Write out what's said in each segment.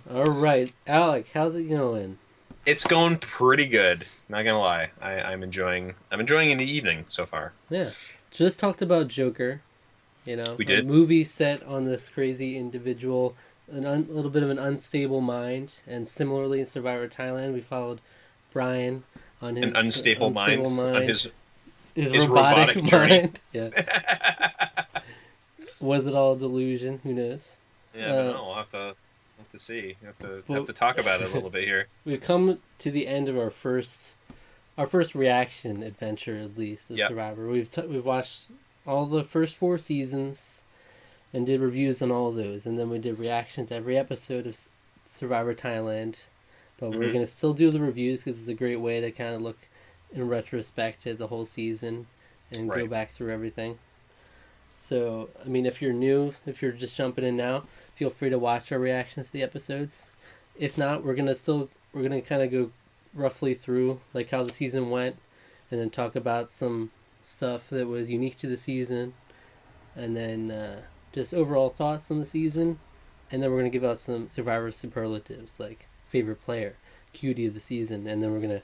All right, Alec, how's it going? It's going pretty good. Not gonna lie, I'm enjoying in the evening so far. Yeah, just talked about Joker. We A did. movie set on this crazy individual, little bit of an unstable mind, and similarly in Survivor Thailand, we followed Brian on An his unstable unstable mind on mind, his his his robotic robotic journey. mind. Yeah, was it all delusion? Who knows? Yeah, I don't Uh, know. We'll have to see. Have to but talk about it a little bit here. we've come to the end of our first reaction adventure, at least of Yep. Survivor. We've watched all the first four seasons and did reviews on all of those, and then we did reactions to every episode of Survivor Thailand. But we're hmm gonna still do the reviews because it's a great way to kind of look in retrospect at the whole season and go Right. back through everything. So, I mean, if you're new, if you're just jumping in now, feel free to watch our reactions to the episodes. If not, we're gonna kind of go roughly through like how the season went, and then talk about some stuff that was unique to the season, and then just overall thoughts on the season, and then we're gonna give out some Survivor superlatives like favorite player, cutie of the season, and then we're gonna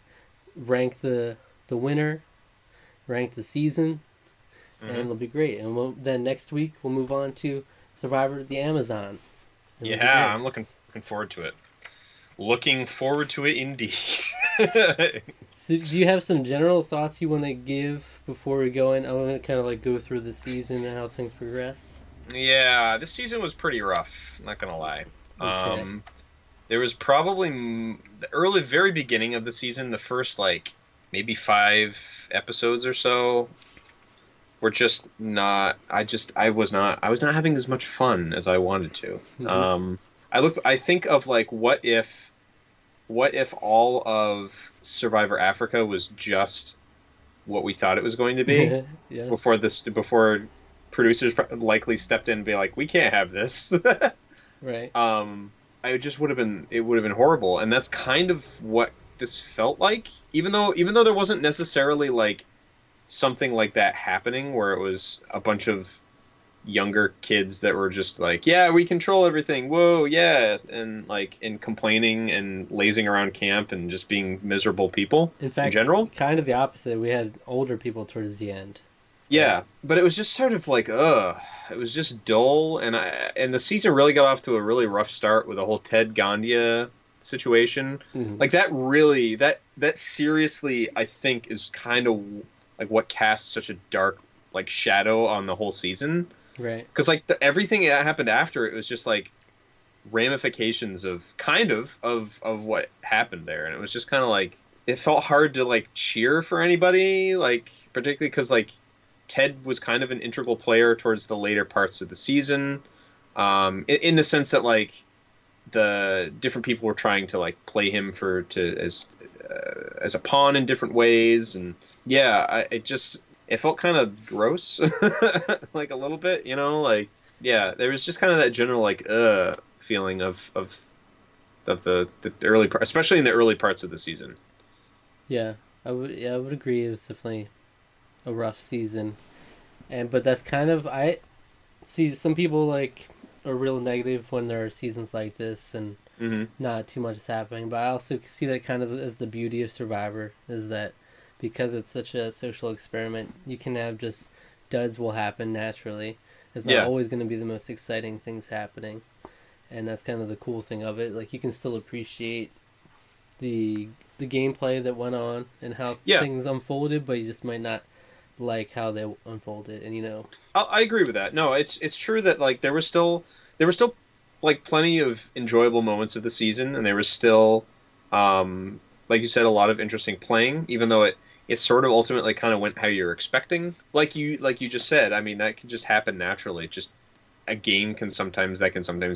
rank the winner, rank the season, and hmm it'll be great. And then next week we'll move on to Survivor the Amazon. It'll be Yeah, great. I'm looking forward to it. Looking forward to it indeed. So, do you have some general thoughts you want to give before we go in? I want to kind of like go through the season and how things progressed. Yeah, this season was pretty rough. Not gonna lie. Okay. Um, There was probably the early, very beginning of the season, the first like maybe 5 episodes or so were just not. I was not having as much fun as I wanted to. Mm-hmm. I think of like what if all of Survivor Africa was just what we thought it was going to be Yeah. before producers likely stepped in and be like, we can't have this. Right. um I just would have been horrible, and that's kind of what this felt like, even though there wasn't necessarily like something like that happening where it was a bunch of younger kids that were just like, yeah, we control everything, whoa, yeah, and complaining and lazing around camp and just being miserable people In in fact, general. kind of the opposite. We had older people towards the end. So Yeah, but it was just sort of like, it was just dull, and the season really got off to a really rough start with the whole Ted Gandia situation. mhm. Like that seriously, I think is kind of like what casts such a dark like shadow on the whole season. Right. Because like everything that happened after it was just like ramifications of kind of what happened there, and it was just kind of like it felt hard to like cheer for anybody, like particularly because like Ted was kind of an integral player towards the later parts of the season, in the sense that like the different people were trying to like play him for to as a pawn in different ways, and yeah, it felt kind of gross, like a little bit, like yeah, there was just kind of that general like feeling of the early part, especially in the early parts of the season. Yeah. I would agree. It was definitely a rough season, and but that's kind of I see some people like are real negative when there are seasons like this and hmm not too much is happening. But I also see that kind of as the beauty of Survivor is that because it's such a social experiment, you can have just duds will happen naturally. It's not Yeah, always going to be the most exciting things happening, and that's kind of the cool thing of it. Like you can still appreciate the the gameplay that went on and how yeah, things unfolded, but you just might not like how they unfolded. And I agree with that. No, it's true that like there were still like plenty of enjoyable moments of the season, and there was still, like you said, a lot of interesting playing, even though it sort of ultimately kind of went how you're expecting. Like you just said, I mean that can just happen naturally. Just a game can sometimes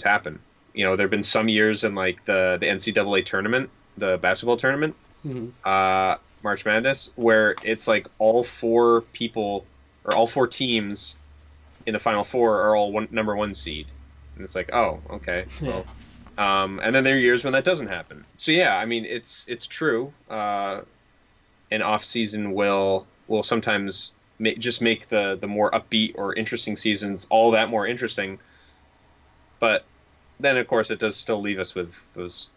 happen. There've been some years in like the NCAA tournament, the basketball tournament, Mhm. March Madness, where it's like all four people or all four teams in the final four are all number one seed, and it's like, oh, okay, Yeah. well, and then there are years when that doesn't happen. So yeah, I mean, it's true. An off season will sometimes just make the more upbeat or interesting seasons all that more interesting. But then of course it does still leave us with those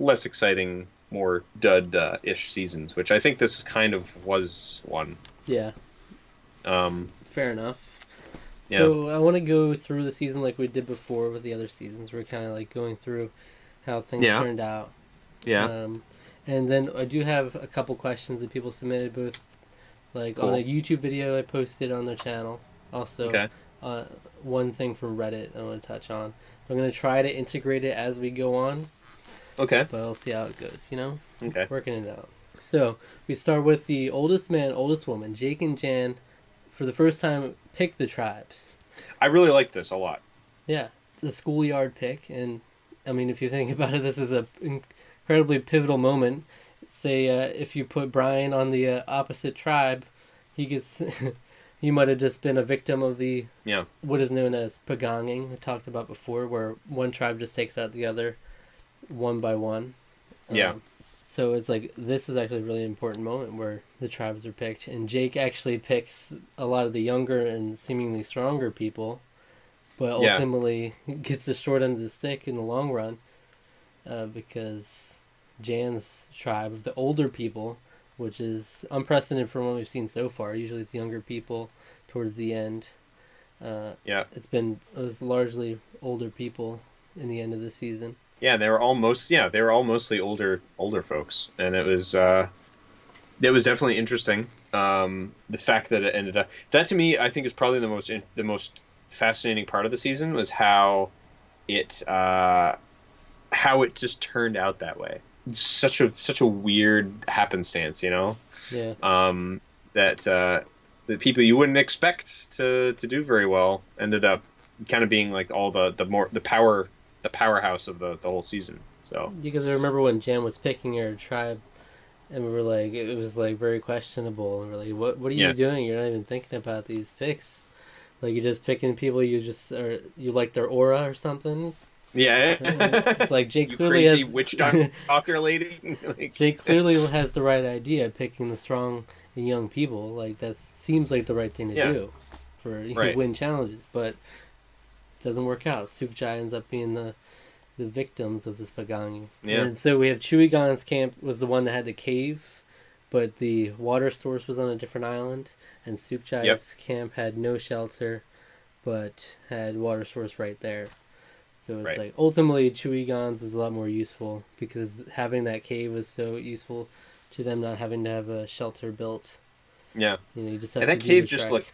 less exciting, more dud-ish seasons, which I think this kind of was one. Yeah. Um, Fair enough. yeah, So I want to go through the season like we did before with the other seasons. We're kind of like going through how things yeah, turned out. yeah. Um, and then I do have a couple questions that people submitted, both like on a Cool. YouTube video I posted on their channel. Also, Okay. uh, one thing from Reddit I want to touch on. I'm going to try to integrate it as we go on, Okay. but I'll see how it goes, you know? Okay. Working it out. So, we start with the oldest man, oldest woman. Jake and Jan, for the first time, pick the tribes. I really like this a lot. Yeah, it's a schoolyard pick, and I mean, if you think about it, this is a incredibly pivotal moment. Say, if you put Brian on the opposite tribe, he gets, he might have just been a victim of the Yeah. what is known as pagonging we talked about before, where one tribe just takes out the other one by one. Yeah. So it's like this is actually a really important moment where the tribes are picked, and Jake actually picks a lot of the younger and seemingly stronger people, but Yeah. ultimately gets the short end of the stick in the long run, because Jan's tribe of the older people, which is unprecedented from what we've seen so far. Usually it's younger people towards the end. Yeah. It was largely older people in the end of the season. Yeah. They were all mostly older folks, and it was definitely interesting. The fact that it ended up that to me, I think is probably the most fascinating part of the season was it how it just turned out that way. It's such a weird happenstance, you know. Yeah. That the people you wouldn't expect to do very well ended up kind of being like all the powerhouse of the whole season. So Because I remember when Jan was picking her tribe, and we were like, it was like very questionable. And we're like, what are you yeah, doing? You're not even thinking about these picks. Like you're just picking people you like their aura or something. yeah. It's like Jake You clearly crazy has witch doctor lady. Like, Jake clearly has the right idea picking the strong and young people. Like that seems like the right thing to yeah, do for right. win challenges, but it doesn't work out. Sukjai ends up being the victims of this pagonging. Yeah, And so we have Chewigon's camp was the one that had the cave, but the water source was on a different island, and Sukjai's yep, camp had no shelter, but had water source right there. So it's right. like ultimately Chewigon's was a lot more useful because having that cave was so useful to them not having to have a shelter built. Yeah, You know, you just have and to that do the cave just trek. looked.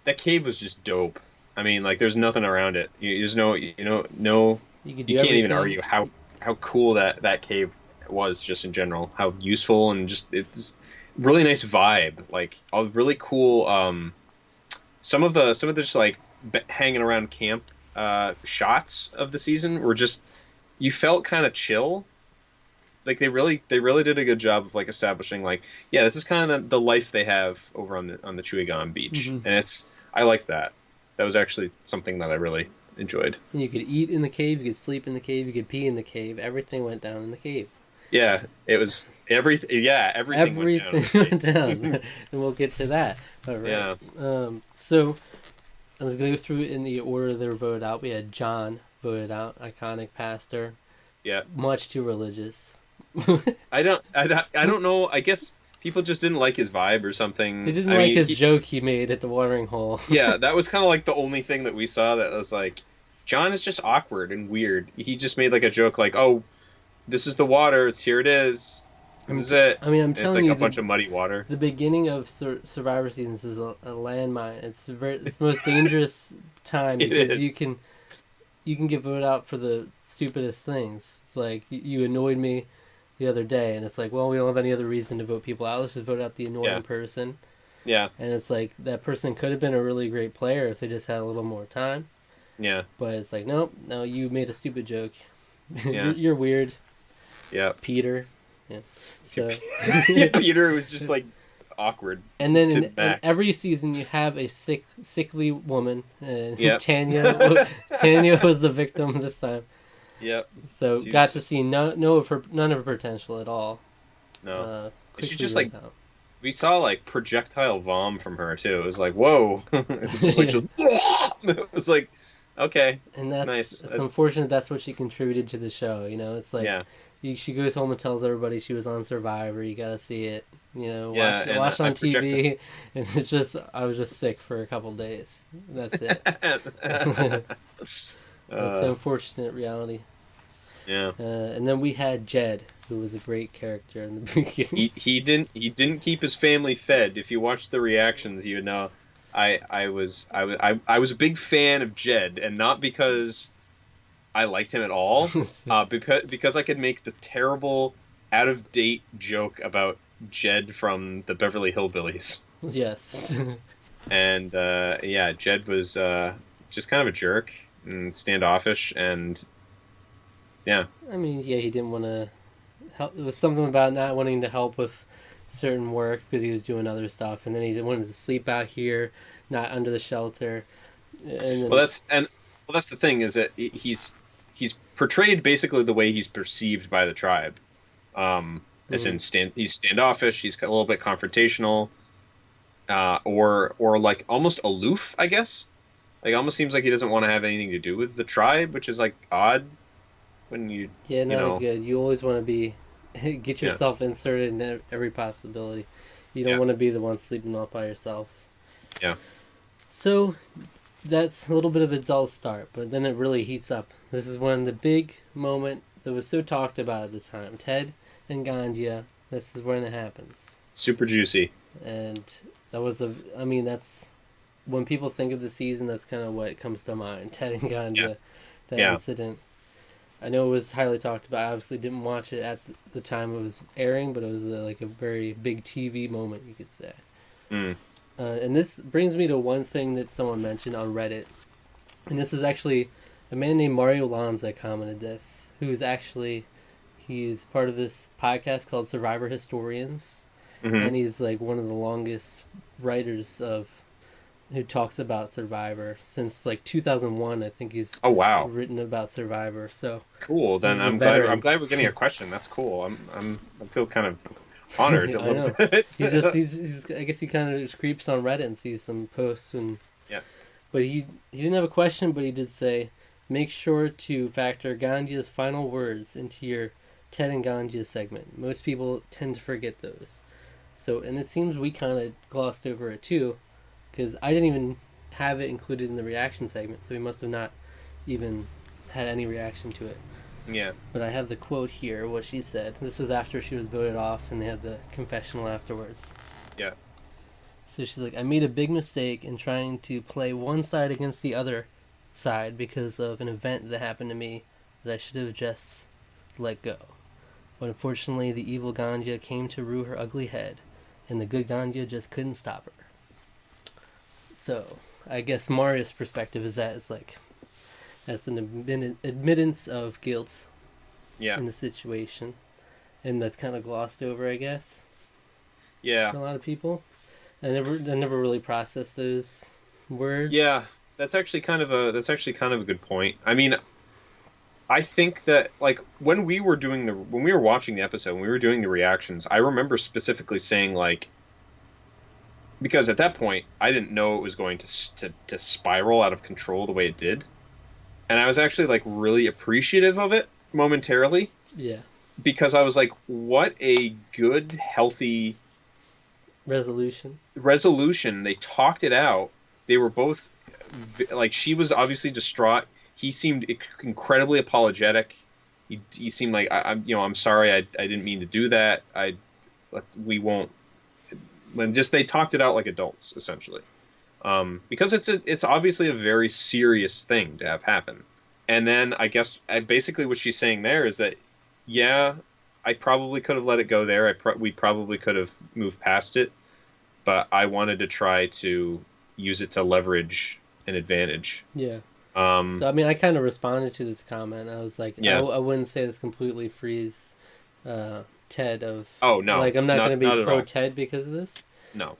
That cave was just dope. I mean, like, there's nothing around it. There's no. You could You do can't even everything. argue how cool that cave was just in general. How useful and just it's really nice vibe. Like a really cool. Some of the just like hanging around camp shots of the season were just you felt kind of chill. Like they really did a good job of like establishing like yeah, this is kind of the life they have over on the Chuigan beach, Hmm. and I liked that. That was actually something that I really enjoyed. And you could eat in the cave, you could sleep in the cave, you could pee in the cave. Everything went down in the cave. Yeah, it was everything. Yeah, everything went down in Everything the went down, cave. and we'll get to that. All right. Yeah, So I was gonna go through in the order they were voted out. We had John voted out, iconic pastor, yeah. much too religious. I don't know. I guess people just didn't like his vibe or They something. didn't I like mean, his joke he made at the watering hole. yeah, that was kind of like the only thing that we saw that was like, John is just awkward and weird. He just made like a joke like, "Oh, this is the water. Here it is. This is it." I mean, I'm And it's telling like you, a bunch of muddy water. the beginning of Survivor seasons is a landmine. It's the most dangerous time It because is. you can get voted out for the stupidest things. It's like you annoyed me the other day, and it's like, well, we don't have any other reason to vote people out. Let's just vote out the annoying Yeah, person. yeah, And it's like that person could have been a really great player if they just had a little more time. yeah, But it's like, nope, no, you made a stupid joke. yeah, You're weird, yeah. Peter. Yeah. So, Yeah, Peter was just like awkward and then to the in max. every season you have a sickly woman, and Yep, Tanya was the victim this time. yep. So She was got to just see none of her potential at all. no. And she Quickly just wrote like out. we saw like projectile vom from her too. It was like whoa. It was just like Yeah. it was like Okay. And Nice. it's unfortunate that's what she contributed to the show. It's like Yeah. she goes home and tells everybody she was on Survivor. You gotta see it. Yeah, and Watch I on projected. TV, and it's just I was just sick for a couple days. That's it. That's the uh, unfortunate reality. yeah. And then we had Jed, who was a great character in the beginning. He didn't keep his family fed. If you watch the reactions, you know I was a big fan of Jed, and not because I liked him at all, because I could make the terrible out of date joke about Jed from the Beverly Hillbillies. Yes. And yeah, Jed was just kind of a jerk and standoffish, and yeah. I mean, yeah, he didn't want to help. It was something about not wanting to help with certain work because he was doing other stuff, and then he wanted to sleep out here, not under the shelter, and Well, then that's the thing, is that he's portrayed basically the way he's perceived by the tribe. As mhm. in he's standoffish, he's a little bit confrontational, or like almost aloof, I guess. Like almost seems like he doesn't want to have anything to do with the tribe, which is like odd when Yeah, you not know, good. You always want to be get yeah, yourself inserted in every possibility. You don't yeah, want to be the one sleeping all by yourself. yeah. So that's a little bit of a dull start, but then it really heats up. This is when the big moment that was so talked about at the time, Ted and Gandia. This is when it happens, Super juicy. and that was a. I mean, that's when people think of the season. That's kind of what comes to mind. Ted and Yeah, Gandia, that yeah. incident. I know it was highly talked about. I obviously didn't watch it at the time it was airing, but it was like a very big TV moment, you could say. Mm. And this brings me to one thing that someone mentioned on Reddit. And this is actually a man named Mario Lanza commented this, who's actually, he's part of this podcast called Survivor Historians. Hmm. And he's like one of the longest writers of who talks about Survivor since like 2001. I think he's Oh wow. written about Survivor. So Cool. Then he's a I'm veteran. glad we're getting a question. That's cool. I feel kind of honored a I little know. bit. He's I guess he kind of just creeps on Reddit and sees some posts and Yeah. but he didn't have a question, but he did say, make sure to factor Gandia's final words into your Ted and Gandia segment. Most people tend to forget those. So, and it seems we kind of glossed over it too, because I didn't even have it included in the reaction segment, so we must have not even had any reaction to it. Yeah. But I have the quote here, what she said. This was after she was voted off, and they had the confessional afterwards. Yeah. So she's like, I made a big mistake in trying to play one side against the other side because of an event that happened to me that I should have just let go. But unfortunately, the evil Gandia came to rue her ugly head, and the good Gandia just couldn't stop her. So I guess Mario's perspective is that it's like, that's an admittance of guilt Yeah. in the situation, and that's kind of glossed over, I guess, Yeah. for a lot of people. I never really processed those words. Yeah. That's actually kind of a good point. I mean, I think that like when we were watching the episode, when we were doing the reactions, I remember specifically saying like, because at that point I didn't know it was going to spiral out of control the way it did, and I was actually like really appreciative of it momentarily, Yeah. because I was like, what a good, healthy Resolution. resolution. They talked it out. They were both like, she was obviously distraught. He seemed incredibly apologetic. He seemed like, I'm, I'm sorry. I didn't mean to do that. We won't. When just they talked it out like adults, essentially. Because it's obviously a very serious thing to have happen. And then I guess basically what she's saying there is that, yeah, I probably could have let it go there. We probably could have moved past it, but I wanted to try to use it to leverage an advantage. Yeah. Um, So I mean, I kind of responded to this comment. I was like, yeah. I wouldn't say this completely frees Ted of Oh no, like I'm not going to be not at pro all. Ted because of this. No.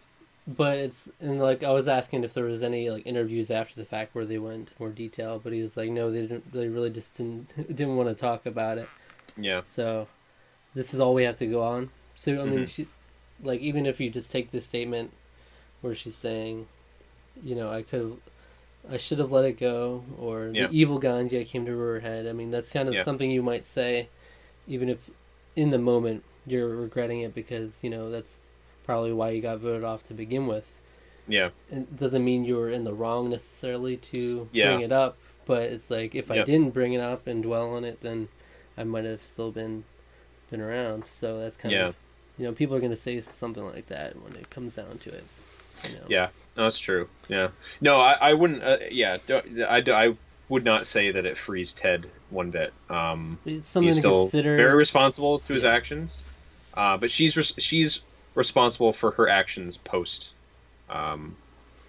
But it's and like I was asking if there was any like interviews after the fact where they went into more detail, but he was like, no, they didn't. They really just didn't want to talk about it. Yeah. So this is all we have to go on. So I mean, Hmm. she like even if you just take this statement where she's saying, I could have I should have let it go, or Yeah. the evil Ganja came to her head. I mean, that's kind of Yeah. something you might say, even if in the moment you're regretting it because, that's probably why you got voted off to begin with. Yeah. It doesn't mean you were in the wrong necessarily to bring Yeah. it up, but it's like if I Yep. didn't bring it up and dwell on it, then I might have still been around. So that's kind Yeah. of, people are going to say something like that when it comes down to it. Yeah. No, that's true. Yeah. No, I wouldn't. Yeah. I would not say that it frees Ted one bit. It's something He's to still consider. very responsible to his Yeah. actions. But she's responsible for her actions post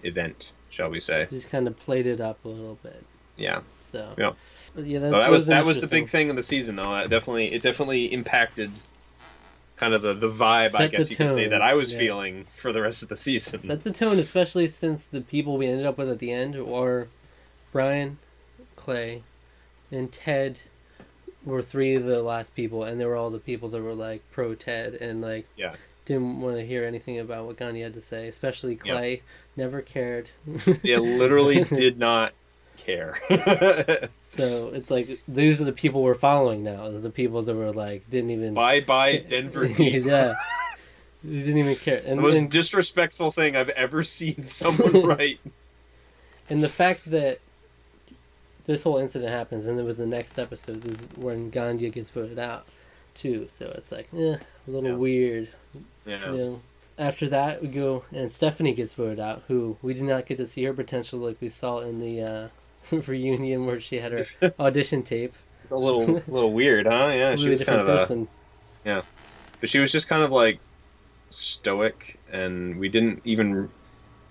event, shall we say? Just kind of played it up a little bit. Yeah. So. Yeah. But yeah, So that was the big thing in the season, though. It definitely impacted kind of the vibe, I Set guess the you could say, tone. that I was Yeah. feeling for the rest of the season. Set the tone, especially since the people we ended up with at the end were Brian, Clay, and Ted were three of the last people, and they were all the people that were like pro Ted and like Yeah. didn't want to hear anything about what Gandhi had to say, especially Clay. Never cared. They literally did not care. So it's like those are the people we're following now. Is the people that were like didn't even Bye Denver Deep. Yeah, they didn't even care. And The most disrespectful thing I've ever seen someone write. And the fact that this whole incident happens, and it was the next episode is when Gandhi gets voted out, too. So it's like, a little weird. Yeah. After that, we go, and Stephanie gets voted out, who we did not get to see her potential like we saw in the reunion where she had her audition tape. It's a little weird, huh? Yeah, she was kind of person. Yeah. But she was just kind of like stoic, and we didn't even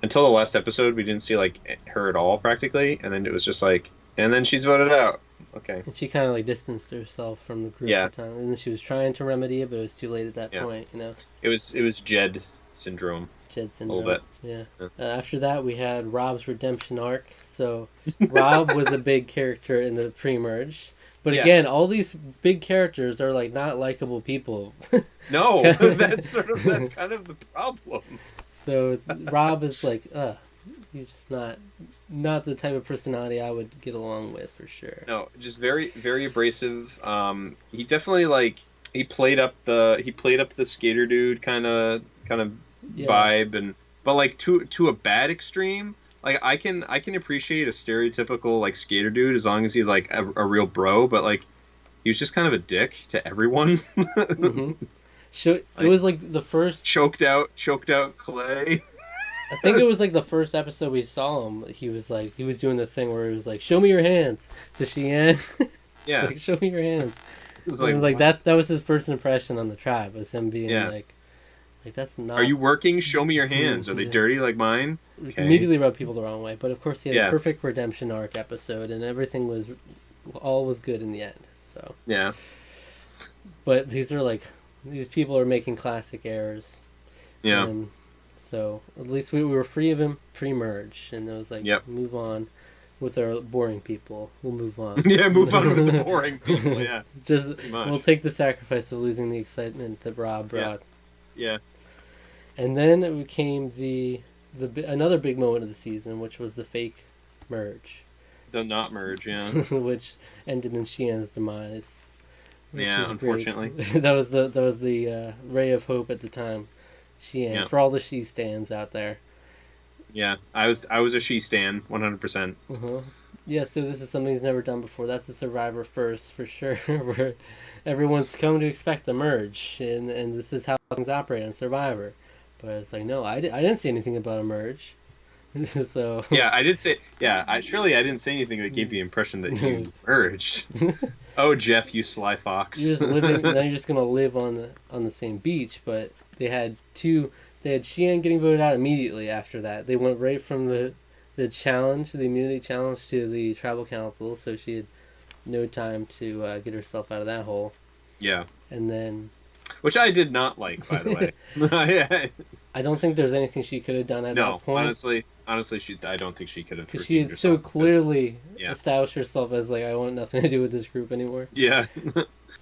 until the last episode we didn't see like her at all practically, and then it was just like, and then she's voted out. Okay. And she kind of like distanced herself from the group at the time, and then she was trying to remedy it, but it was too late at that point. It was Jed syndrome. Jed syndrome. A little bit. Yeah. After that, we had Rob's redemption arc. So Rob was a big character in the pre-merge. But again, all these big characters are like not likable people. No, that's kind of the problem. So Rob is like, he's just not the type of personality I would get along with for sure. No, just very very abrasive. He definitely he played up the skater dude kind of vibe, but like to a bad extreme. Like I can appreciate a stereotypical like skater dude as long as he's like a real bro, but like he was just kind of a dick to everyone. Mm-hmm. It was like the first choked out Clay. I think it was like the first episode we saw him. He was doing the thing where he was like, "Show me your hands" to Cheyenne. Yeah, like, show me your hands. It was like that was his first impression on the tribe, was him being like that's not. Are you working? Show me your hands. Are they dirty like mine? Okay. Immediately rubbed people the wrong way, but of course he had a perfect redemption arc episode, and everything was good in the end. So yeah, but these people are making classic errors. Yeah. And so at least we were free of him pre-merge, and it was like, move on with our boring people. We'll move on. Yeah, move on with the boring people. Yeah, we'll take the sacrifice of losing the excitement that Rob brought. Yeah. And then it came another big moment of the season, which was the fake merge. The not merge, yeah. Which ended in Sheehan's demise. Yeah, unfortunately. that was the ray of hope at the time. Sheehan, for all the she stands out there. Yeah, I was a she stan, 100%. Uh-huh. Yeah, so this is something he's never done before. That's a Survivor first for sure, where everyone's come to expect the merge, and this is how things operate on Survivor. But it's like, no, I didn't say anything about a merge. So yeah, I did say I didn't say anything that gave you the impression that you merged. Oh, Jeff, you sly fox! You're just living. Now you're just gonna live on the same beach. But they had Sheehan getting voted out immediately after that. They went right from the challenge, the immunity challenge, to the tribal council. So she had no time to get herself out of that hole. Yeah. And then, which I did not like, by the way. I don't think there's anything she could have done at that point. Honestly, I don't think she could have. Because she had so clearly established herself as like, I want nothing to do with this group anymore. Yeah.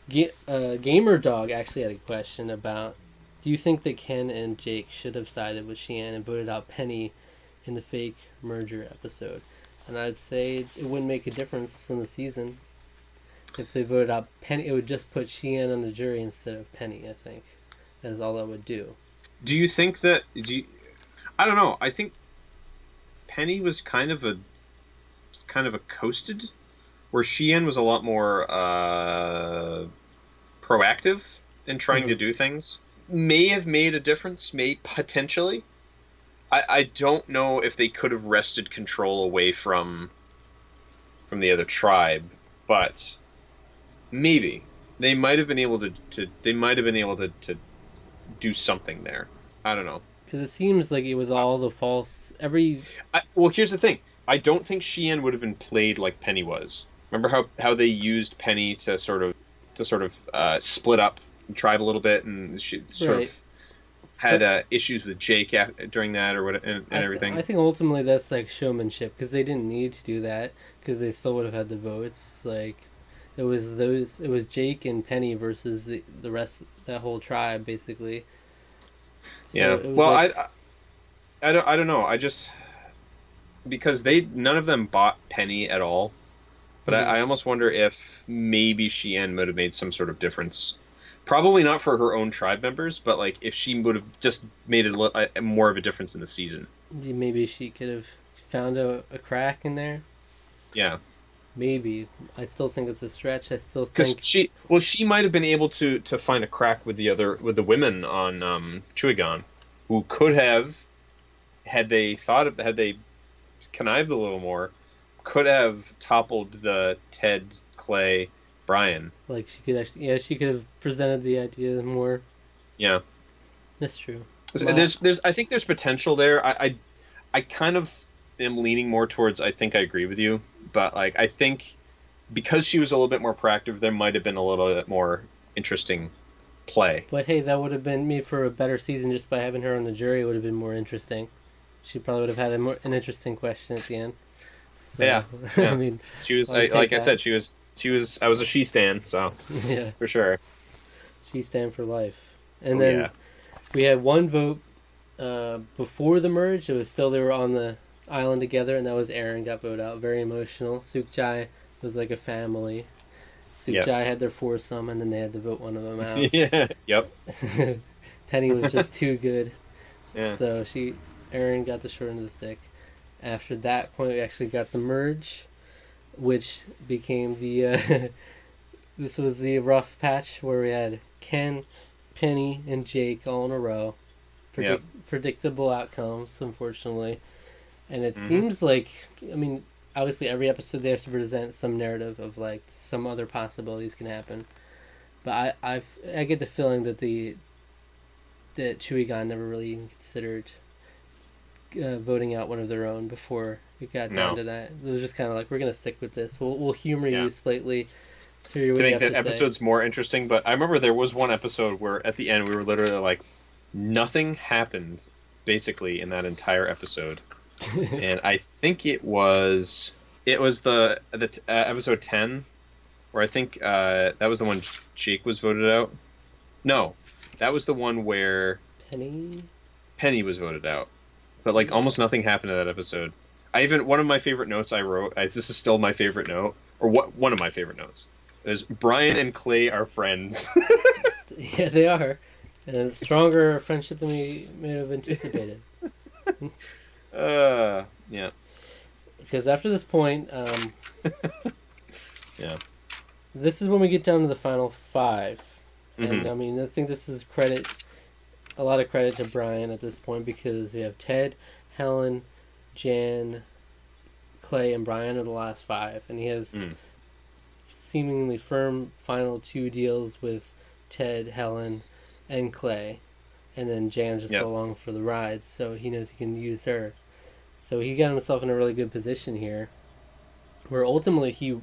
Gamer Dog actually had a question about, do you think that Ken and Jake should have sided with Sheehan and voted out Penny in the fake merger episode? And I'd say it wouldn't make a difference in the season. If they voted out Penny, it would just put Cheyenne on the jury instead of Penny, I think. That's all that would do. Do you think that? I don't know. I think Penny was kind of a coasted, where Cheyenne was a lot more proactive in trying to do things. May have made a difference, may potentially. I don't know if they could have wrested control away from the other tribe, but maybe they might have been able to do something there. I don't know. Because it seems like with all the false Well, here's the thing. I don't think Cheyenne would have been played like Penny was. Remember how they used Penny to sort of split up the tribe a little bit, and she sort of had issues with Jake during that, or what, and everything. I think ultimately that's like showmanship, because they didn't need to do that, because they still would have had the votes. Like it was Jake and Penny versus the rest, that whole tribe basically. So yeah. Well, like, I don't know. I just, because none of them bought Penny at all. But I almost wonder if maybe Cheyenne would have made some sort of difference. Probably not for her own tribe members, but like if she would have just made more of a difference in the season. Maybe she could have found a crack in there. Yeah. Maybe. I still think it's a stretch. I still think she might have been able to find a crack with the women on Chuigan, who could have, had they connived a little more, could have toppled the Ted, Clay, Brian. Like she could have presented the idea more. Yeah, that's true. I think there's potential there. I kind of am leaning more towards, I think I agree with you, but like I think because she was a little bit more proactive, there might have been a little bit more interesting play. But hey, that would have been made for a better season just by having her on the jury. It would have been more interesting. She probably would have had an interesting question at the end. So, yeah. I mean, she was like I said, she was. I was a she stan, so yeah, for sure. She stan for life. And then we had one vote before the merge. It was still they were on the island together, and that was Aaron got voted out. Very emotional. Sukjai was like a family. Sukjai had their foursome, and then they had to vote one of them out. Yeah. Yep. Penny was just too good. Yeah. So Aaron got the short end of the stick. After that point, we actually got the merge, which became the this was the rough patch where we had Ken, Penny, and Jake all in a row. Predictable outcomes, unfortunately. And it seems like, I mean, obviously every episode they have to present some narrative of like some other possibilities can happen. But I get the feeling that that Chuigan never really even considered voting out one of their own before it got down to that. It was just kind of like, we're going to stick with this. We'll humor you slightly. I think that episode's more interesting, but I remember there was one episode where at the end we were literally like, nothing happened basically in that entire episode. And I think it was the episode 10 where I think that was the one Jake was voted out. No, that was the one where Penny was voted out. But like almost nothing happened in that episode. One of my favorite notes I wrote, this is still my favorite note, or one of my favorite notes, is Brian and Clay are friends. Yeah, they are. And a stronger friendship than we may have anticipated. Yeah. Because after this point, yeah, this is when we get down to the final five. And Mm-hmm. I mean, I think this is a lot of credit to Brian at this point, because we have Ted, Helen, Jan, Clay, and Brian are the last five. And he has seemingly firm final two deals with Ted, Helen, and Clay. And then Jan's just along for the ride, so he knows he can use her. So he got himself in a really good position here, where ultimately he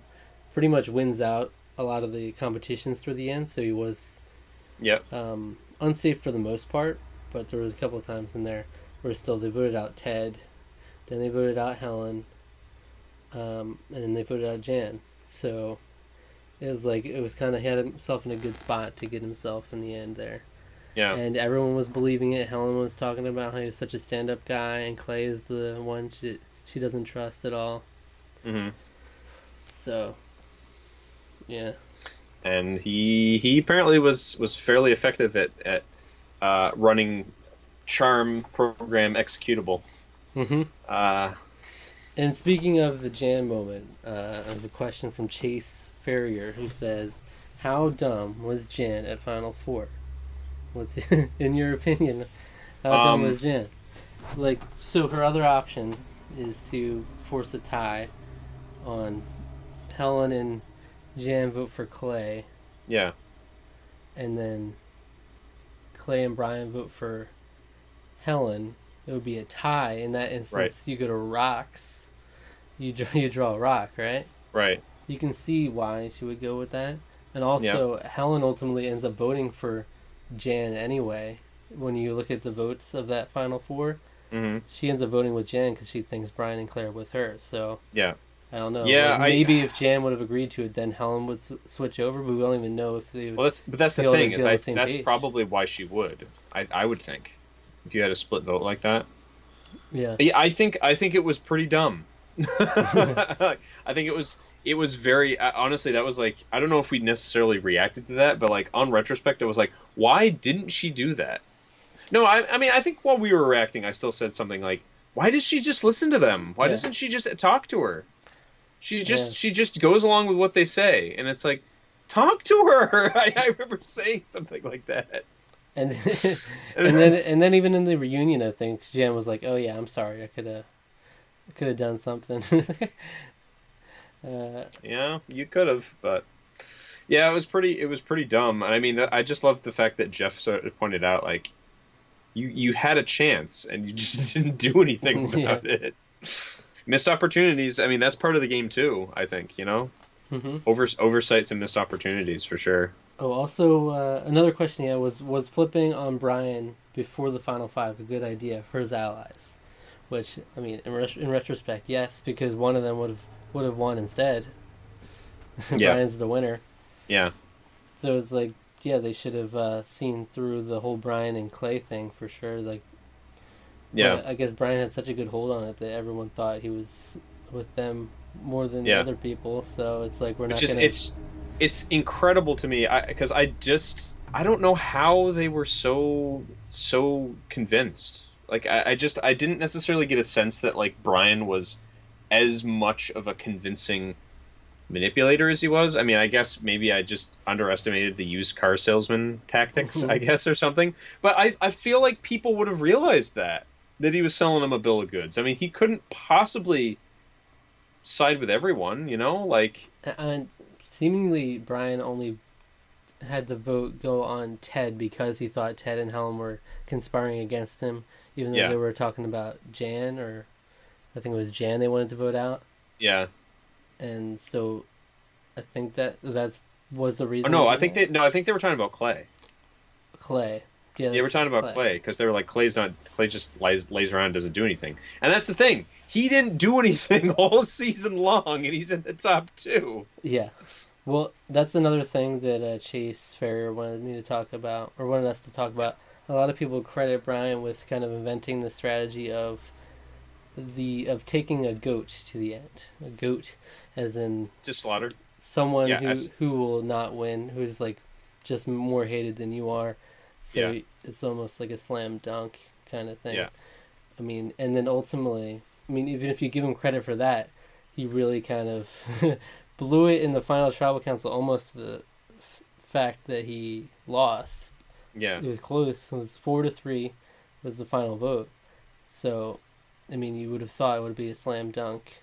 pretty much wins out a lot of the competitions through the end. So he was unsafe for the most part, but there was a couple of times in there where still they voted out Ted, then they voted out Helen, and then they voted out Jan. So it was kind of, he had himself in a good spot to get himself in the end there. Yeah. And everyone was believing it. Helen was talking about how he was such a stand-up guy, and Clay is the one she doesn't trust at all. Mm-hmm. So, yeah. And he apparently was fairly effective at running charm program executable. Mm-hmm. Uh, And speaking of the Jan moment, I have a question from Chase Ferrier who says, "How dumb was Jan at Final Four? What's in your opinion? How dumb um, was Jan? Like, so her other option is to force a tie on Helen and Jan vote for Clay, yeah, and then Clay and Brian vote for Helen. It would be a tie. In that right, instance, you go to rocks. You draw a rock, right? right, You can see why she would go with that. And yeah, also, Helen ultimately ends up voting for Jan anyway. When you look at the votes of that Final Four, mm-hmm. she ends up voting with Jan because she thinks Brian and Claire are with her. So Yeah, I don't know. yeah. Like maybe if Jan would have agreed to it, then Helen would switch over. But we don't even know if they would that's be the able to thing get is on the same that's page. probably why she would. I would think if you had a split vote like that. Yeah. Yeah, I think it was pretty dumb. I think it was very honestly that was like I don't know if we necessarily reacted to that, but like on retrospect, it was like why didn't she do that? No, I mean I think while we were reacting, I still said something like why does she just listen to them? Why Yeah. doesn't she just talk to her? She Yeah. just she just goes along with what they say, and it's like talk to her. I remember saying something like that. And And and then even in the reunion, I think Jan was like, "Oh yeah, I'm sorry. I could have done something." yeah, you could have, but yeah, it was pretty dumb. I mean, I just love the fact that Jeff sort of pointed out like you had a chance and you just didn't do anything Yeah. about it. Missed opportunities. I mean, that's part of the game too, I think, Mm-hmm. Oversights and missed opportunities for sure. Oh, also another question. Yeah, was flipping on Brian before the final five a good idea for his allies? Which I mean, in retrospect, yes, because one of them would have won instead. Yeah. Brian's the winner, Yeah. so it's like, yeah, they should have seen through the whole Brian and Clay thing for sure. Like, Yeah. but I guess Brian had such a good hold on it that everyone thought he was with them more than the Yeah. other people. So it's like we're Which not is gonna. it's incredible to me because I don't know how they were so convinced. Like I didn't necessarily get a sense that like Brian was as much of a convincing manipulator as he was. I mean, I guess maybe I just underestimated the used car salesman tactics, I guess, or something. But I feel like people would have realized that he was selling them a bill of goods. I mean, he couldn't possibly side with everyone, like And seemingly Brian only had the vote go on Ted because he thought Ted and Helen were conspiring against him, even though yeah, they were talking about Jan, or I think it was Jan they wanted to vote out. yeah. And so I think that was the Oh reason they no, I did think it. they were talking about Clay. Clay. Yeah, They were talking about Clay. Clay because they were like Clay just lays around and doesn't do anything. And that's the thing. He didn't do anything all season long and he's in the top 2. Yeah. Well, that's another thing that Chase Ferrier wanted me to talk about, or wanted us to talk about. A lot of people credit Brian with kind of inventing the strategy of taking a goat to the end. A goat, as in Just slaughtered. someone Yeah, who will not win, who's like just more hated than you are. So yeah, it's almost like a slam dunk kind of thing. yeah. I mean, and then ultimately, I mean, even if you give him credit for that, he really kind of blew it in the final tribal council, almost to the fact that he lost. Yeah. It was close. It was 4-3, was the final vote. So, I mean, you would have thought it would be a slam dunk,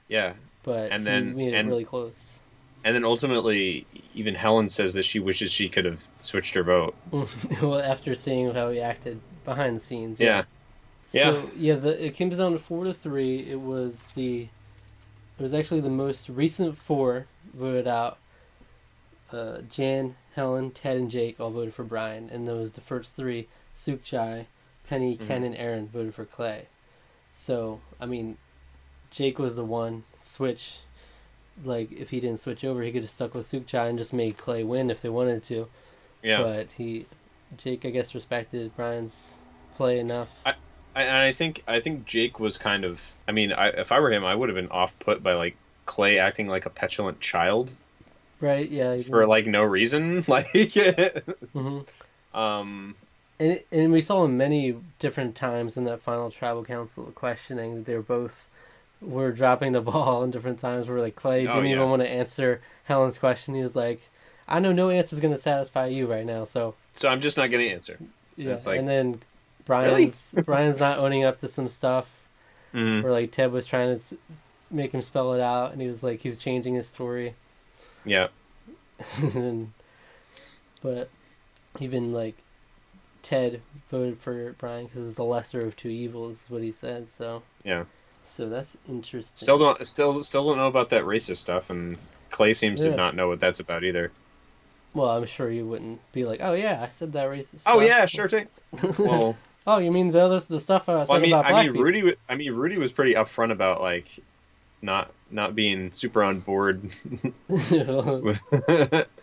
Yeah. but And he then made it and really close. and then ultimately even Helen says that she wishes she could have switched her vote. Well, after seeing how he acted behind the scenes, yeah. Yeah. Yeah. So yeah, it came down to 4-3. It was actually the most recent four voted out. Jan, Helen, Ted, and Jake all voted for Brian, and those the first three: Sukchai, Penny, Ken, and Aaron voted for Clay. So I mean, Jake was the one switch. Like if he didn't switch over, he could have stuck with Sukchai and just made Clay win if they wanted to. Yeah. But Jake, I guess, respected Brian's play enough. I think Jake was kind of. I mean, if I were him, I would have been off put by like Clay acting like a petulant child Right? Yeah. for Even. like no reason. Like, Hmm. um, And we saw him many different times in that final tribal council questioning that they were dropping the ball in different times where like Clay oh didn't even yeah. want to answer Helen's question. He was like, I know no answer is going to satisfy you right now. So So I'm just not gonna answer. And yeah. it's like, And then really? Brian's not owning up to some stuff Hmm. where like Ted was trying to make him spell it out, and he was changing his story. Yeah. and, but even like Ted voted for Brian because it's the lesser of two evils, is what he said. Yeah. So that's interesting. Still don't know about that racist stuff, and Clay seems to Yeah. not know what that's about either. Well, I'm sure you wouldn't be like, oh yeah, I said that racist Oh stuff. yeah, sure thing. Well, Oh, you mean the stuff I well, said about black people? Rudy was pretty upfront about like not being super on board I with.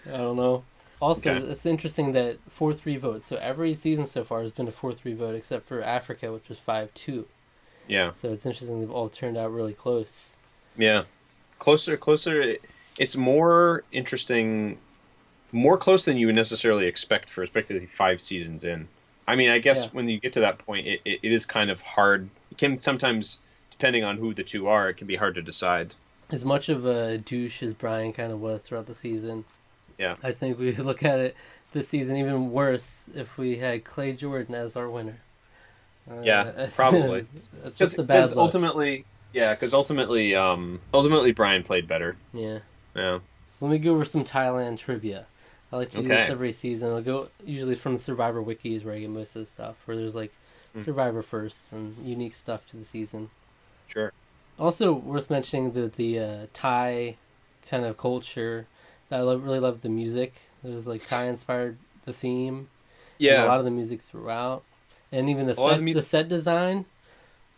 don't know. Also, Okay. it's interesting that 4-3 votes. So every season so far has been a 4-3 vote, except for Africa, which was 5-2. Yeah. So it's interesting they've all turned out really close. Yeah. Closer. It's more interesting, more close than you would necessarily expect for especially 5 seasons in. I mean, I guess Yeah. when you get to that point, it is kind of hard. It can sometimes, depending on who the two are, it can be hard to decide. As much of a douche as Brian kind of was throughout the season, Yeah. I think we look at it this season even worse if we had Clay Jordan as our winner. Yeah, That's probably. just a bad Because look. ultimately, yeah, because ultimately Brian played better. Yeah. Yeah. So let me go over some Thailand trivia. I like to do this Okay. every season. I'll go usually from the Survivor wikis where I get most of the stuff, where there's like Mm, Survivor firsts and unique stuff to the season. sure. Also worth mentioning the Thai kind of culture. Really love the music. It was like Thai inspired the theme and a Yeah. lot of the music throughout, and even A lot of the me. set design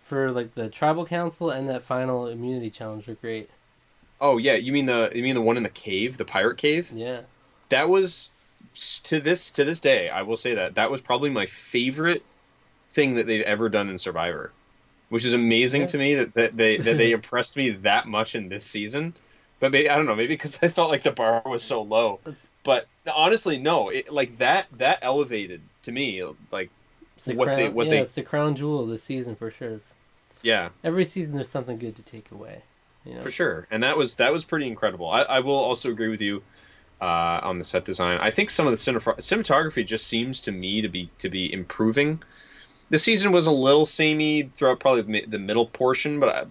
for like the tribal council and that final immunity challenge are great. Oh yeah, you mean the one in the cave, the pirate cave? Yeah, That was to this day, I will say that was probably my favorite thing that they've ever done in Survivor, which is amazing yeah. to me that they impressed me that much in this season. But maybe I don't know, maybe because I felt like the bar was so low. It's But honestly, no, like that elevated to me like it's the what they crown. what Yeah, they it's the crown jewel of the season for sure. yeah, Every season there's something good to take away. You for know. sure. And that was pretty incredible. I will also agree with you on the set design. I think some of the cinematography just seems to me to be improving. The season was a little samey throughout probably the middle portion, but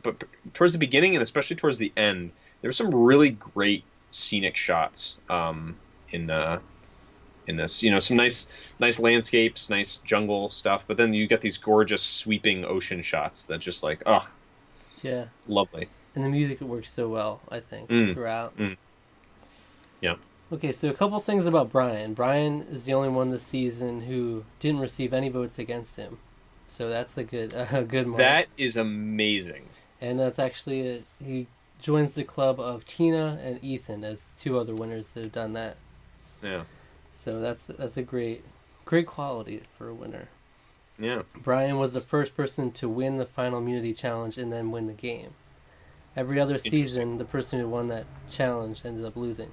towards the beginning and especially towards the end, there were some really great scenic shots in in this. Some nice landscapes, nice jungle stuff, but then you get these gorgeous sweeping ocean shots that just like, oh, Yeah, lovely. and the music works so well. I think Mm, throughout. mm, yeah. Okay, so a couple things about Brian. Brian is the only one this season who didn't receive any votes against him, so that's a good mark. That is amazing. And that's actually he joins the club of Tina and Ethan as two other winners that have done that. Yeah. So that's a great quality for a winner. Yeah. Brian was the first person to win the final immunity challenge and then win the game. Every other Interesting. season, the person who won that challenge ended up losing,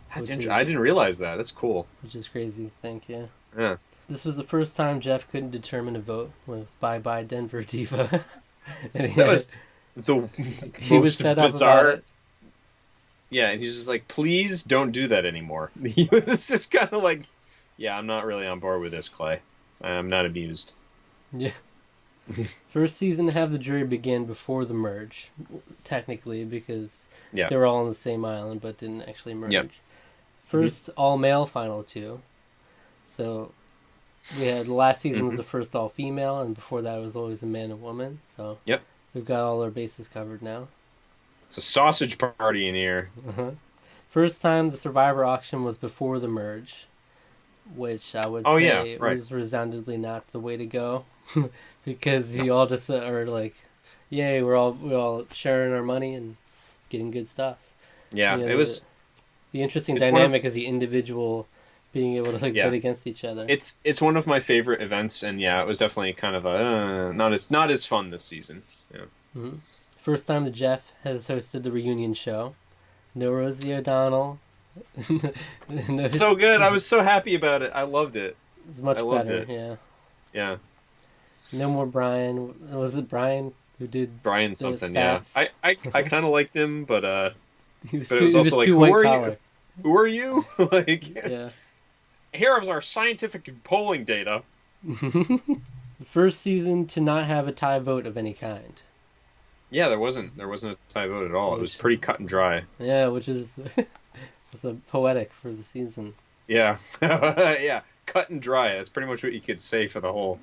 That's which interesting. I is didn't realize that. That's cool. crazy to think. Yeah, Yeah. this was the first time Jeff couldn't determine a vote with "Bye Bye Denver Diva," and That was the he was most fed up about bizarre. it. Yeah, and he's just like, please don't do that anymore. He was just kind of like, yeah, I'm not really on board with this, Clay. I'm not amused. Yeah. First season to have the jury begin before the merge, technically, because Yeah. they were all on the same island but didn't actually Yep. merge. Hmm. First all male final two. So we had last season was Hmm. the first all female, and before that it was always a man and woman. So Yep. we've got all our bases covered now. It's a sausage party in here. Uh-huh. First time the Survivor auction was before the merge, which I would Oh yeah, say right. was resoundingly not the way to go, because you all just are like, "Yay, we're all sharing our money and getting good stuff." You Yeah, know, it was. the interesting It's one of. dynamic is the individual being able to like Yeah. bid against each other. It's one of my favorite events, and yeah, it was definitely kind of a not as fun this season. Yeah. hmm First time that Jeff has hosted the reunion show. No Rosie O'Donnell. No, So good. I was so happy about it. I loved it. it's much I loved better. it. Yeah. Yeah. No more Brian. Was it Brian who did Brian the something, yeah. stats? I kind of liked him, but He was it too. was He was also like, too who white are collar. you? Who are you? Like, Yeah. here is our scientific polling data. The first season to not have a tie vote of any kind. Yeah, there wasn't a tie vote at all. It was Which- pretty cut and dry. Yeah, which is it's a poetic for the season. Yeah. Yeah, cut and dry. That's pretty much what you could say for the whole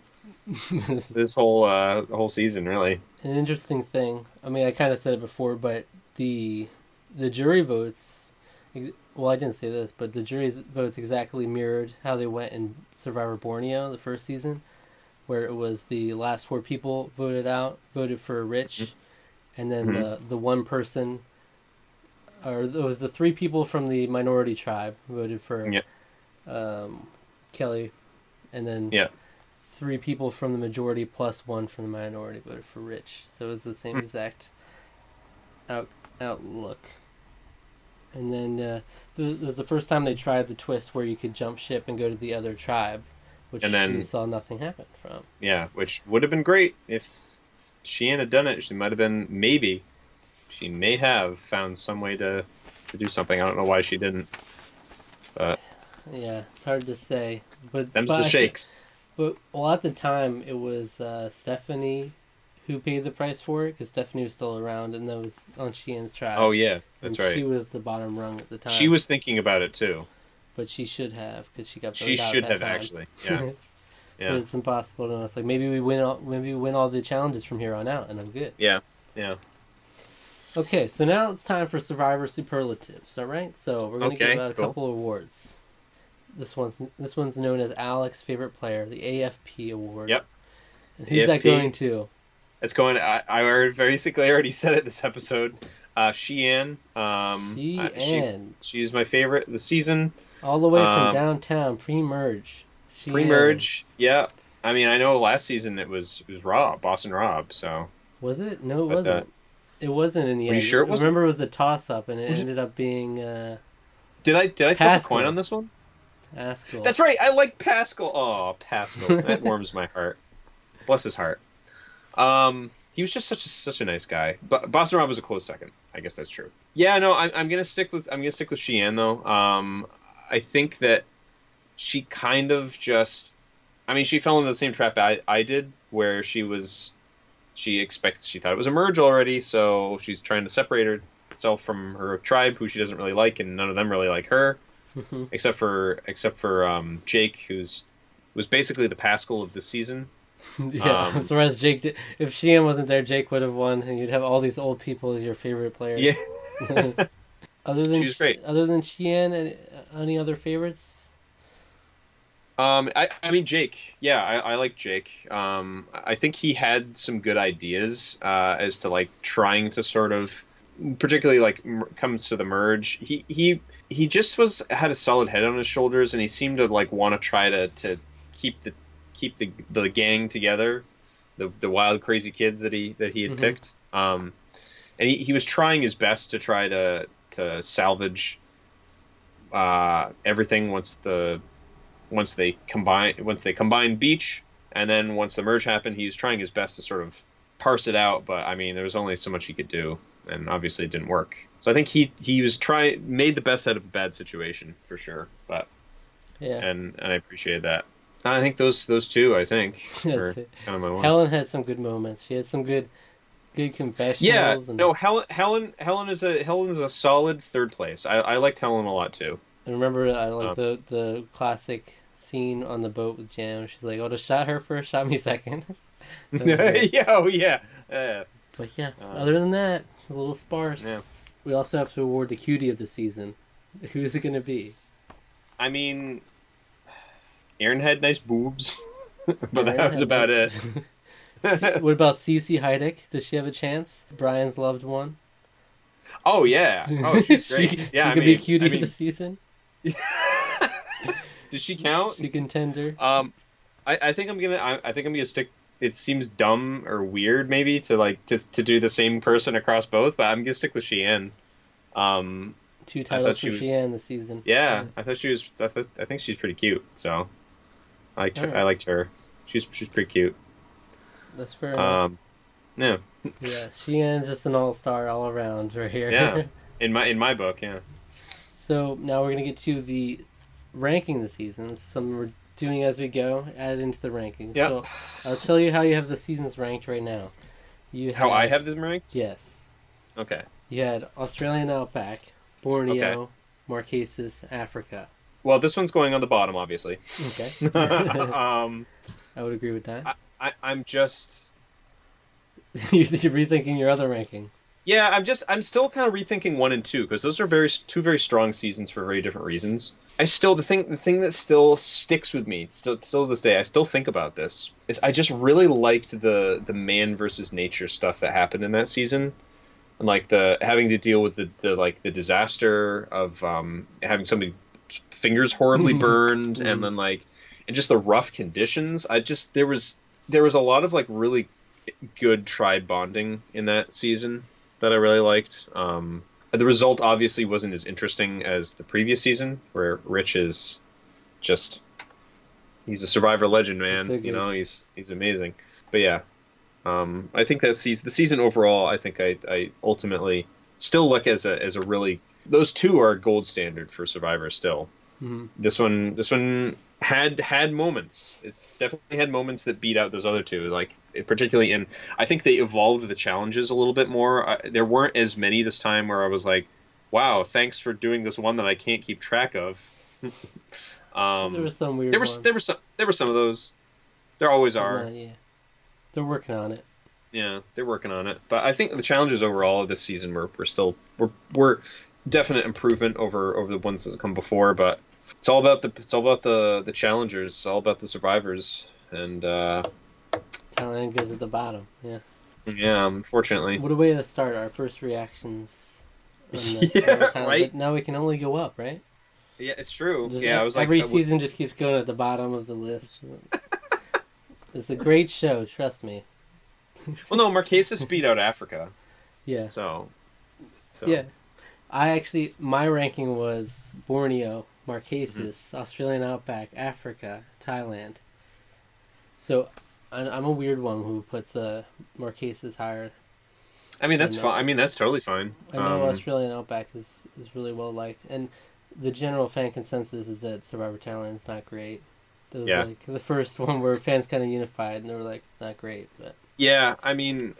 this whole season, really. An interesting thing. I mean, I kind of said it before, but the jury votes. Well, I didn't say this, but the jury's votes exactly mirrored how they went in Survivor Borneo the first season, where it was the last 4 people voted for Rich, and then the one person, or it was the 3 people from the minority tribe voted for Kelly, and then 3 people from the majority plus 1 from the minority voted for Rich. So it was the same exact outlook. And then it was the first time they tried the twist where you could jump ship and go to the other tribe, which And then- we saw nothing happen from. Yeah, which would have been great if Sheehan had done it. She might have been, maybe, she may have found some way to do something. I don't know why she didn't. But Yeah, it's hard to say. But them's but the shakes. But well, at the time, it was Stephanie who paid the price for it, because Stephanie was still around, and that was on Sheehan's tribe. Oh, yeah, that's And right. She was the bottom rung at the time. She was thinking about it, too. But she should have, because she got She voted out should that have, time. actually. Yeah. But Yeah. it's impossible to know. It's like maybe we win all the challenges from here on out, and I'm good. Yeah. Yeah. Okay, so now it's time for Survivor Superlatives. All right, so we're gonna give out a couple awards. This one's known as Alec's favorite player, the AFP award. Yep. And who's that AFP. going to? It's going. I already said it this episode. Sheehan. Sheehan. She's my favorite of the season. All the way from downtown, pre-merge. Sheehan. Pre-merge. Yeah. I mean, I know last season it was Rob, Boston Rob. So. Was it? No, it wasn't. It wasn't in the end. You sure it wasn't? Remember, it was a toss-up, and it ended up being Did I flip a Pascal. coin on this one? Pascal. That's right. I like Pascal. Oh, Pascal. That warms my heart. Bless his heart. He was just such a nice guy. But Boston Rob was a close second. I guess that's true. Yeah, no, I'm gonna stick with Sheehan though. I think that she kind of just, I mean, she fell into the same trap I did, where she thought it was a merge already, so she's trying to separate herself from her tribe, who she doesn't really like, and none of them really like her, except for Jake, was basically the Pascal of this season. Yeah, I'm surprised Jake did. If Sheehan wasn't there, Jake would have won, and you'd have all these old people as your favorite player. Yeah. She's great. Other than Sheehan, any other favorites? I mean Jake. Yeah, I like Jake. I think he had some good ideas as to like trying to sort of, particularly like comes to the merge. He just had a solid head on his shoulders, and he seemed to like want to try to keep the gang together, the wild crazy kids that he had picked. And he was trying his best to try to salvage everything once they combined Beach, and then once the merge happened, he was trying his best to sort of parse it out. But I mean, there was only so much he could do, and obviously it didn't work. So I think he made the best out of a bad situation for sure. But yeah, and I appreciated that. I think those two, I think, are kind of my ones. Helen had some good moments. She had some good confessionals. Yeah, and... no, Helen is a solid third place. I liked Helen a lot too. I remember I like the classic scene on the boat with Jam. She's like, "Oh, to shot her first, shot me second." Yeah, oh yeah. But yeah, other than that, a little sparse. Yeah. We also have to award the cutie of the season. Who's it going to be? I mean, Aaron had nice boobs, but Aaron that was about it. What about Cece Heideck? Does she have a chance? Brian's loved one. Oh yeah. Oh, she's great. She could be cutie of the season. Does she count? She contender. I think I think I'm gonna stick. It seems dumb or weird maybe to like to do the same person across both, but I'm gonna stick with Sheehan. Um, Two I thought titles for she was Sheehan this season. yeah. Nice. I thought she was. I think she's pretty cute. So All I right, liked her. She's pretty cute. that's fair enough. Um, yeah, Yeah, Sheehan's just an all-star all around right yeah. here. In my book, yeah. So now we're gonna get to the ranking the seasons. Some we're doing as we go, add into the rankings. Yep. So I'll tell you how you have the seasons ranked right now. You How I had have them ranked? yes, Okay. you had Australian outback, Okay. Borneo, Marquesas, Africa. Well, this one's going on the bottom, obviously. Okay, um, I would agree with that. I'm just. You're rethinking your other ranking. Yeah, I'm still kind of rethinking 1 and 2 because those are two very strong seasons for very different reasons. The thing that still sticks with me still to this day, I still think about this is I just really liked the man versus nature stuff that happened in that season, and like the having to deal with the like the disaster of having somebody fingers horribly burned and then like and just the rough conditions. There was a lot of like really good tribe bonding in that season that I really liked. The result obviously wasn't as interesting as the previous season, where Rich is just he's a Survivor legend, man. So You good. know, he's amazing. But yeah, I think the season overall, I think I ultimately still look as a really those two are gold standard for Survivor still. Mhm. This one had moments. It definitely had moments that beat out those other two. Like particularly in, I think they evolved the challenges a little bit more. There weren't as many this time where I was like, "Wow, thanks for doing this one that I can't keep track of." There were some weird there ones. were some of those. There always But are. no, yeah, they're working on it. Yeah, they're working on it. But I think the challenges overall of this season were definite improvement over the ones that come before. But it's all about the challengers. It's all about the survivors. And Thailand goes at the bottom. Yeah. yeah, unfortunately. What a way to start our first reactions on this. Yeah, Thailand. right. But now we can only go up, right? Yeah, it's true. Just Yeah, I was like, every season just keeps going at the bottom of the list. It's a great show, trust me. well, no, Marquesas beat out Africa. Yeah. So Yeah. My ranking was Borneo, Marquesas, Australian Outback, Africa, Thailand. So I'm a weird one who puts Marquesas higher. I mean, that's And fine. I mean, that's totally fine. I know Australian Outback is really well liked, and the general fan consensus is that Survivor Thailand's not great. That was Yeah. like the first one where fans kind of unified, and they were like, not great, but Yeah, I mean,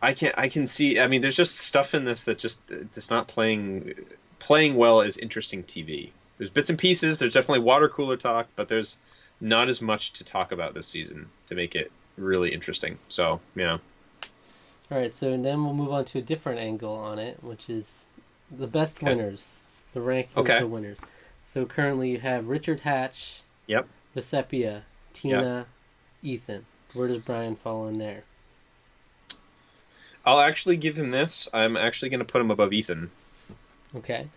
I can see. I mean, there's just stuff in this that just it's not playing well as interesting TV. There's bits and pieces. There's definitely water cooler talk, but there's not as much to talk about this season to make it really interesting. So yeah, all right. So then we'll move on to a different angle on it, which is the best Okay. winners, the ranking Okay. of the winners. So currently you have Richard Hatch, yep. Vesepia, Tina, Ethan. Where does Brian fall in there? I'll actually give him this. I'm actually going to put him above Ethan. Okay.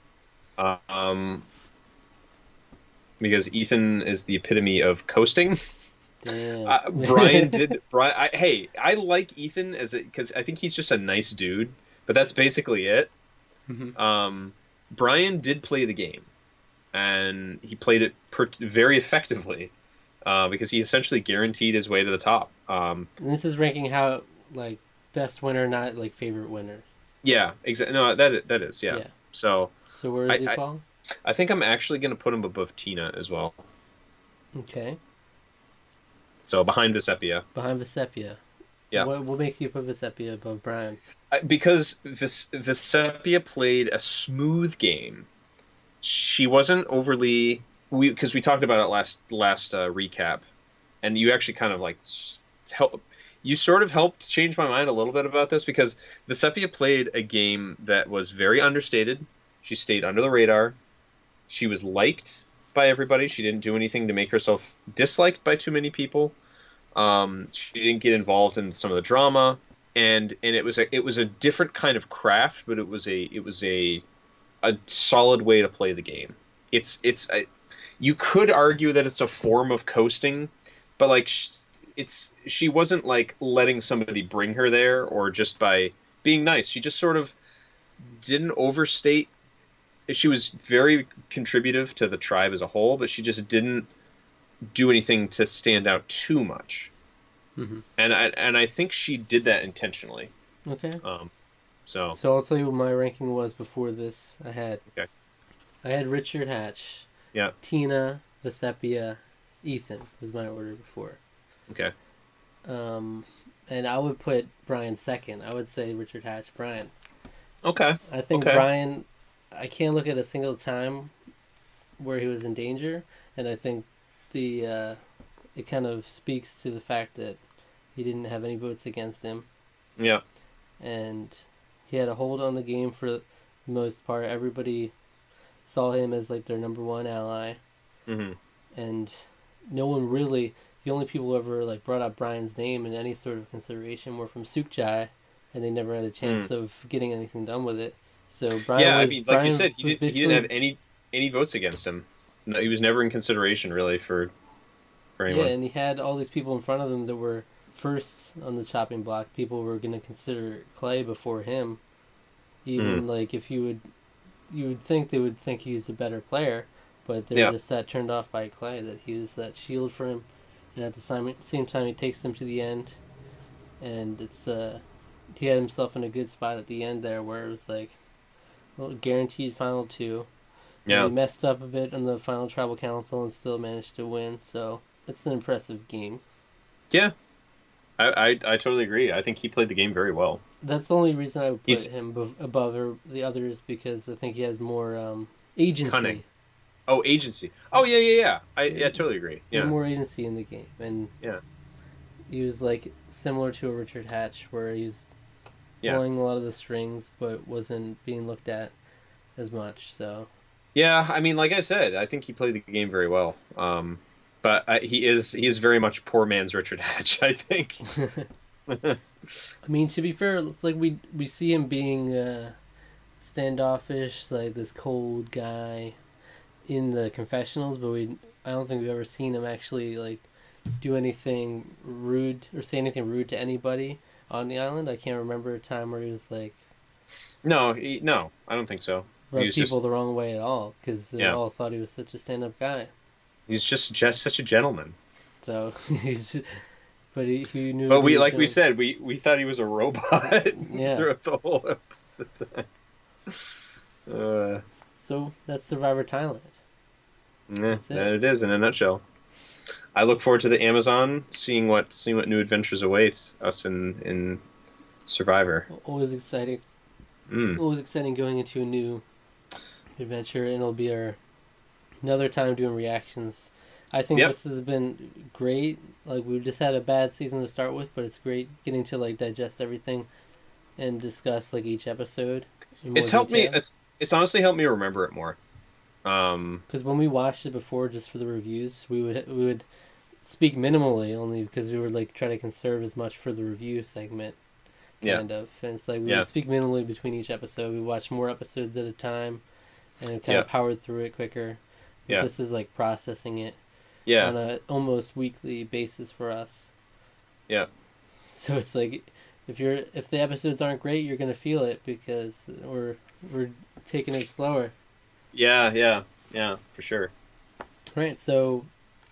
Um, because Ethan is the epitome of coasting. Damn. Brian did. I like Ethan because I think he's just a nice dude, but that's basically it. Mhm. Brian did play the game, and he played it very effectively because he essentially guaranteed his way to the top. And this is ranking how like best winner, not like favorite winner. Yeah, exactly. No, that is yeah. Yeah. So So where does he I- fall? I think I'm actually going to put him above Tina as well. Okay. So behind Vesepia. Behind Vesepia. Yeah. What makes you put Vesepia above Brian? Because Vesepia played a smooth game. She wasn't overly because we talked about it last recap, and you actually kind of like you sort of helped change my mind a little bit about this because Vesepia played a game that was very understated. She stayed under the radar. She was liked by everybody. She didn't do anything to make herself disliked by too many people. She didn't get involved in some of the drama, and it was a different kind of craft, but it was a solid way to play the game. you could argue that it's a form of coasting, but like she wasn't like letting somebody bring her there or just by being nice. She just sort of didn't overstate. She was very contributive to the tribe as a whole, but she just didn't do anything to stand out too much. Mm-hmm. And I think she did that intentionally. Okay. So I'll tell you what my ranking was before this. okay. I had Richard Hatch. Yeah. Tina, Vesepia, Ethan was my order before. Okay. And I would put Brian second. I would say Richard Hatch, Brian. Okay. I think Brian, I can't look at a single time where he was in danger, and I think it kind of speaks to the fact that he didn't have any votes against him. Yeah. And he had a hold on the game for the most part. Everybody saw him as like their number one ally. Mm-hmm. And no one really, the only people who ever like brought up Brian's name in any sort of consideration were from Sukchai, and they never had a chance of getting anything done with it. So Brian was, I mean, like Brian you said, he didn't have any votes against him. No, he was never in consideration really for anyone. Yeah, and he had all these people in front of him that were first on the chopping block. People were going to consider Clay before him. Even like if you would think they would think he's a better player, but they were just that turned off by Clay, that he was that shield for him, and at the same time he takes them to the end, and it's he had himself in a good spot at the end there where it was like, well, guaranteed final two. Yeah. And he messed up a bit in the final tribal council and still managed to win, so it's an impressive game. Yeah. I totally agree. I think he played the game very well. That's the only reason I would put him above the others, because I think he has more agency. Cunning. Oh, agency. Oh, yeah. I totally agree. Yeah. More agency in the game, and he was like similar to a Richard Hatch, where he was pulling a lot of the strings, but wasn't being looked at as much. So. Yeah, I mean, like I said, I think he played the game very well. But he is very much poor man's Richard Hatch, I think. I mean, to be fair, it's like we see him being standoffish, like this cold guy in the confessionals, but I don't think we've ever seen him actually like do anything rude or say anything rude to anybody on the island. I can't remember a time where he was like, no, I don't think so. Rubbed people the wrong way at all, because they all thought he was such a stand-up guy. He's just such a gentleman. So, but he knew. But we said, we thought he was a robot. Throughout the whole episode. So that's Survivor Thailand. That's it is in a nutshell. I look forward to the Amazon, seeing what new adventures await us in Survivor. Always exciting. Always exciting going into a new adventure, and it'll be another time doing reactions. I think this has been great. Like, we've just had a bad season to start with, but it's great getting to like digest everything and discuss like each episode. It's helped me. It's honestly helped me remember it more. Because when we watched it before, just for the reviews, we would speak minimally, only because we would like try to conserve as much for the review segment. Kind of, and it's like we would speak minimally between each episode. We watch more episodes at a time, and it kind of powered through it quicker. But this is like processing it on a almost weekly basis for us. Yeah. So it's like if the episodes aren't great, you're gonna feel it because we're taking it slower. Yeah, for sure. Right. So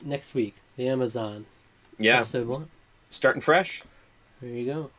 next week, the Amazon. Yeah. Episode 1. Starting fresh. There you go.